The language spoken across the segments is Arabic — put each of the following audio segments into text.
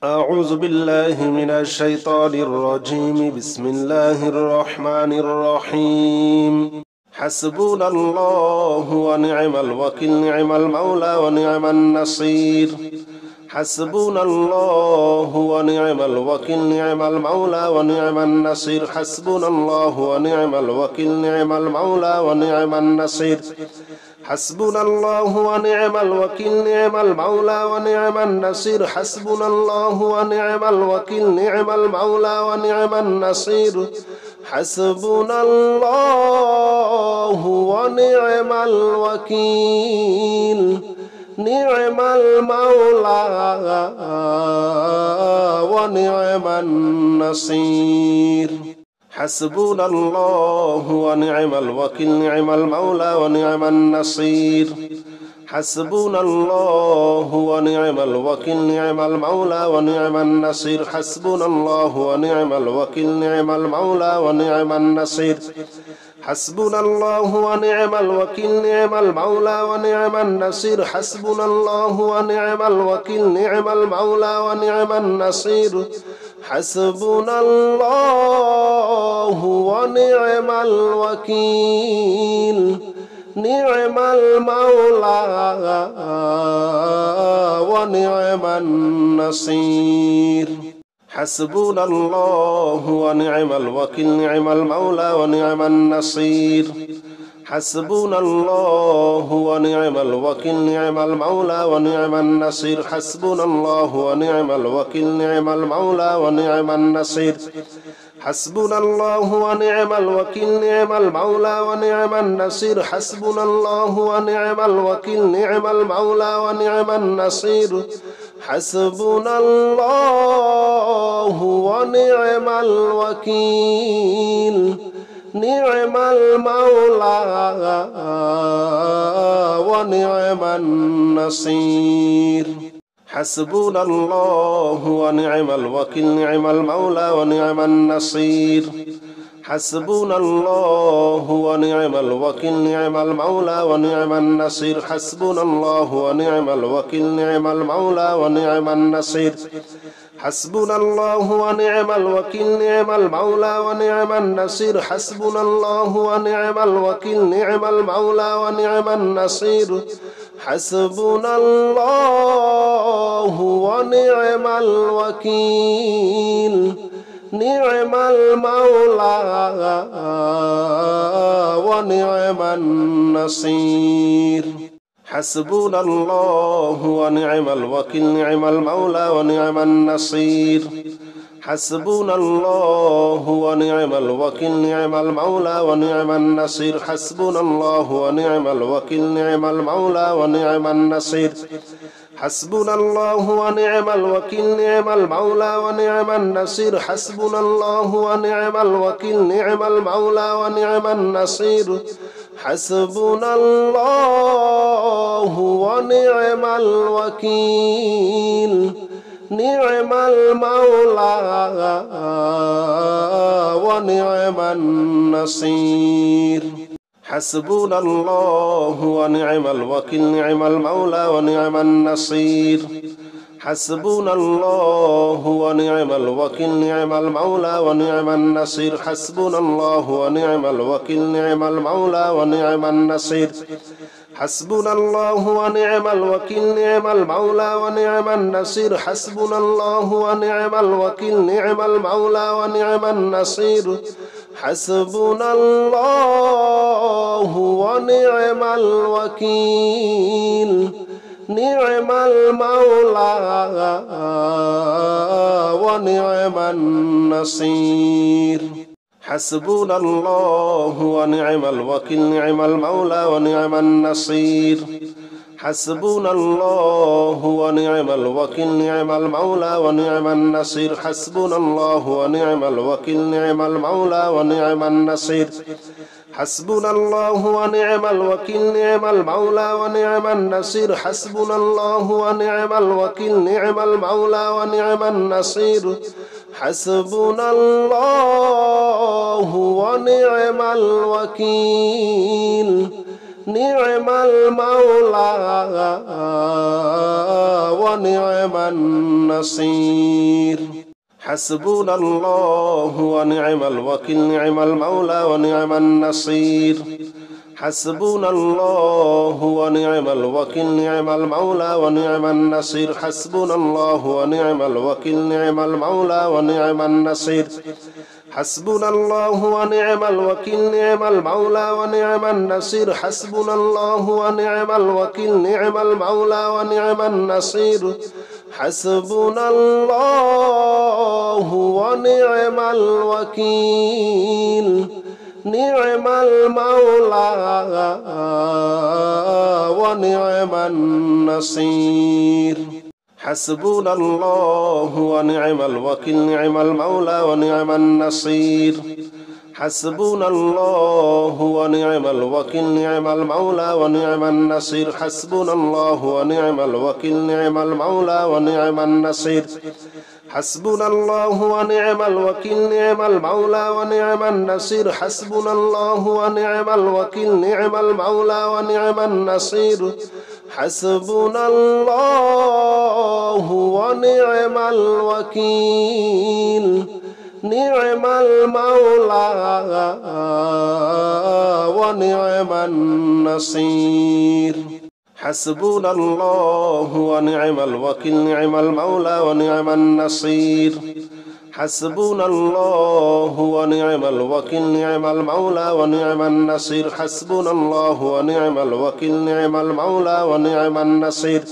أعوذ بالله من الشيطان الرجيم بسم الله الرحمن الرحيم حسبنا الله ونعم الوكيل نعم المولى ونعم النصير حسبنا الله ونعم الوكيل نعم المولى ونعم النصير حسبنا الله ونعم الوكيل نعم المولى ونعم النصير حسبنا الله ونعم الوكيل نعم المولى ونعم النصير حسبنا الله ونعم الوكيل نعم المولى ونعم النصير حسبنا الله ونعم الوكيل نعم المولى ونعم النصير حسبنا الله ونعم الوكيل نعم المولى ونعم النصير حسبنا الله ونعم الوكيل نعم المولى ونعم النصير حسبنا الله ونعم الوكيل نعم المولى ونعم النصير حسبنا الله ونعم الوكيل نعم المولى ونعم النصير حسبنا الله ونعم الوكيل نعم المولى ونعم النصير حسبنا الله ونعم الوكيل نعم المولى ونعم النصير حسبنا الله ونعم الوكيل نعم المولى ونعم النصير حسبنا الله ونعم الوكيل نعم المولى ونعم النصير حسبنا الله ونعم الوكيل نعم المولى ونعم النصير حسبنا الله ونعم الوكيل نعم المولى ونعم النصير حسبنا الله ونعم الوكيل نعم المولى ونعم النصير حسبنا الله ونعم الوكيل نعم المولى ونعم النصير حسبنا الله ونعم الوكيل نعم المولى ونعم النصير حسبنا الله ونعم الوكيل نعم المولى ونعم النصير حسبنا الله ونعم الوكيل نعم المولى ونعم النصير حسبنا الله ونعم الوكيل نعم المولى ونعم النصير حسبنا الله ونعم الوكيل نعم المولى ونعم النصير حسبنا الله ونعم الوكيل نعم المولى ونعم النصير حسبنا الله ونعم الوكيل نعم المولى ونعم النصير حسبنا الله ونعم الوكيل نعم المولى ونعم النصير حسبنا الله ونعم الوكيل نعم المولى ونعم النصير حسبنا الله ونعم الوكيل نعم المولى ونعم النصير حسبنا الله ونعم الوكيل نعم المولى ونعم النصير حسبنا الله ونعم الوكيل نعم المولى ونعم النصير حسبنا الله ونعم الوكيل نعم المولى ونعم النصير حسبنا الله ونعم الوكيل نعم المولى ونعم النصير حسبنا الله ونعم الوكيل نعم المولى ونعم النصير حسبنا الله ونعم الوكيل نعم المولى ونعم النصير حسبنا الله ونعم الوكيل نعم المولى ونعم النصير حسبنا الله ونعم الوكيل نعم المولى ونعم النصير حسبنا الله ونعم الوكيل نعم المولى ونعم النصير حسبنا الله ونعم الوكيل نعم المولى ونعم النصير حسبنا الله ونعم الوكيل نعم المولى ونعم النصير حسبنا الله ونعم الوكيل نعم المولى ونعم النصير حسبنا الله ونعم الوكيل نعم المولى ونعم النصير حسبنا الله ونعم الوكيل نعم المولى ونعم النصير حسبنا الله ونعم الوكيل نعم المولى ونعم النصير حسبنا الله ونعم الوكيل نعم المولى ونعم النصير حسبنا الله ونعم الوكيل نعم المولى ونعم النصير حسبنا الله ونعم الوكيل نعم المولى ونعم النصير حسبنا الله ونعم الوكيل نعم المولى ونعم النصير حسبنا الله ونعم الوكيل نعم المولى ونعم النصير حسبنا الله ونعم الوكيل نعم المولى ونعم النصير حسبنا الله ونعم الوكيل نعم المولى ونعم النصير حسبنا الله ونعم الوكيل نعم المولى ونعم النصير حسبنا الله ونعم الوكيل نعم المولى ونعم النصير حسبنا الله ونعم الوكيل نعم المولى ونعم النصير حسبنا الله ونعم الوكيل نعم المولى ونعم النصير حسبنا الله ونعم الوكيل نعم المولى ونعم النصير حسبنا الله ونعم الوكيل نعم المولى ونعم النصير حسبنا الله ونعم الوكيل نعم المولى ونعم النصير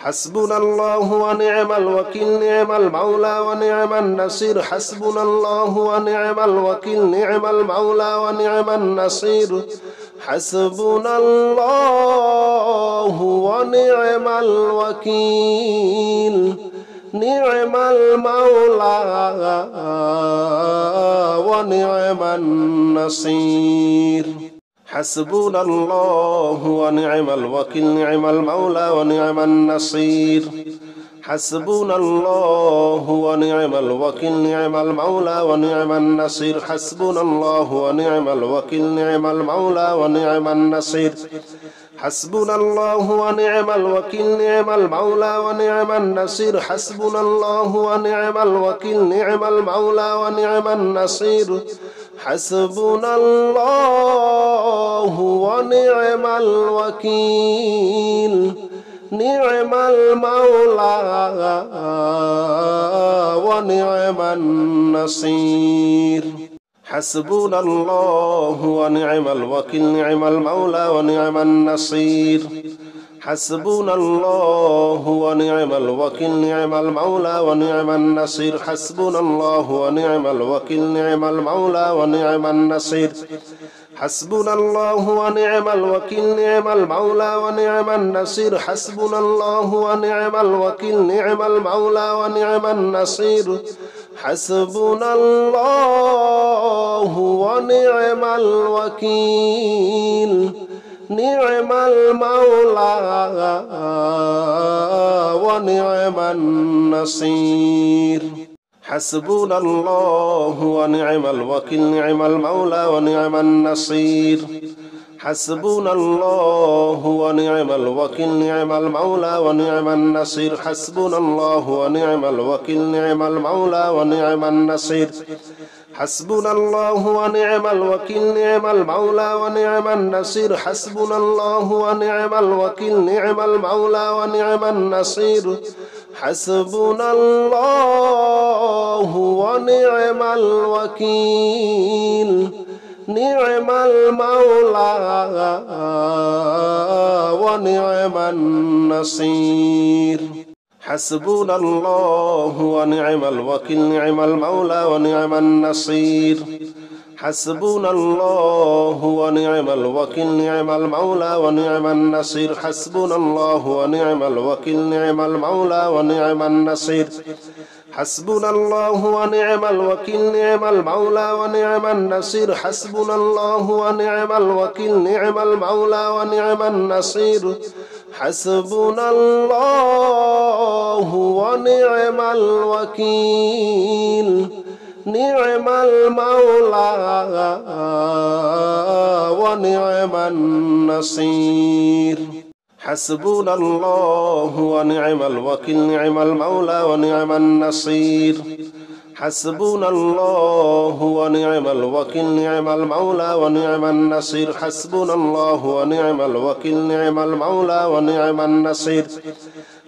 حسبنا الله ونعم الوكيل نعم المولى ونعم النصير حسبنا الله ونعم الوكيل نعم المولى ونعم النصير حسبنا الله ونعم الوكيل نعم المولى ونعم النصير حسبنا الله ونعم الوكيل نعم المولى ونعم النصير حسبنا الله ونعم الوكيل نعم المولى ونعم النصير حسبنا الله ونعم الوكيل نعم المولى ونعم النصير حسبنا الله ونعم الوكيل نعم المولى ونعم النصير حسبنا الله ونعم الوكيل نعم المولى ونعم النصير حسبنا الله ونعم الوكيل نعم المولى ونعم النصير حسبنا الله ونعم الوكيل نعم المولى ونعم النصير حسبنا الله ونعم الوكيل نعم المولى ونعم النصير حسبنا الله ونعم الوكيل نعم المولى ونعم النصير حسبنا الله ونعم الوكيل نعم المولى ونعم النصير حسبنا الله ونعم الوكيل نعم المولى ونعم النصير حسبنا الله ونعم الوكيل نعم المولى ونعم النصير حسبنا الله ونعم الوكيل نعم المولى ونعم النصير حسبنا الله ونعم الوكيل نعم المولى ونعم النصير حسبنا الله ونعم الوكيل نعم المولى ونعم النصير حسبنا الله ونعم الوكيل نعم المولى ونعم النصير حسبنا الله ونعم الوكيل نعم المولى ونعم النصير حسبنا الله ونعم الوكيل نعم المولى ونعم النصير حسبنا الله ونعم الوكيل نعم المولى ونعم النصير حسبنا الله ونعم الوكيل نعم المولى ونعم النصير حسبنا الله ونعم الوكيل نعم المولى ونعم النصير حسبنا الله ونعم الوكيل نعم المولى ونعم النصير حسبنا الله ونعم الوكيل نعم المولى ونعم النصير حسبنا الله ونعم الوكيل نعم المولى ونعم النصير حسبنا الله ونعم الوكيل نعم المولى ونعم النصير حسبنا الله ونعم الوكيل نعم المولى ونعم النصير حسبنا الله ونعم الوكيل نعم المولى ونعم النصير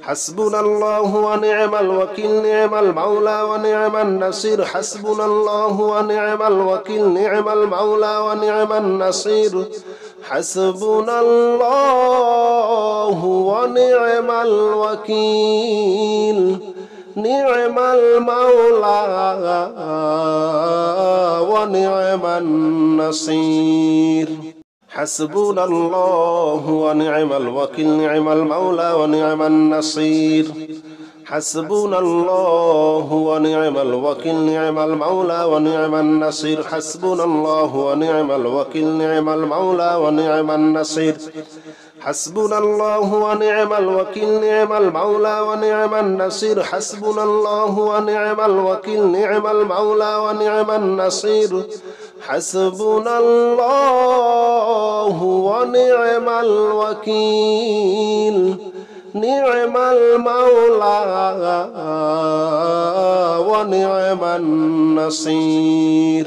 حسبنا الله ونعم الوكيل نعم المولى ونعم النصير حسبنا الله ونعم الوكيل نعم المولى ونعم النصير حسبنا الله ونعم الوكيل نعم المولى ونعم النصير حسبنا الله ونعم الوكيل نعم المولى ونعم النصير حسبنا الله ونعم الوكيل نعم المولى ونعم النصير حسبنا الله ونعم الوكيل نعم المولى ونعم النصير حسبنا الله ونعم الوكيل نعم المولى ونعم النصير حسبنا الله ونعم الوكيل نعم المولى ونعم النصير حسبنا الله ونعم الوكيل نعم المولى ونعم النصير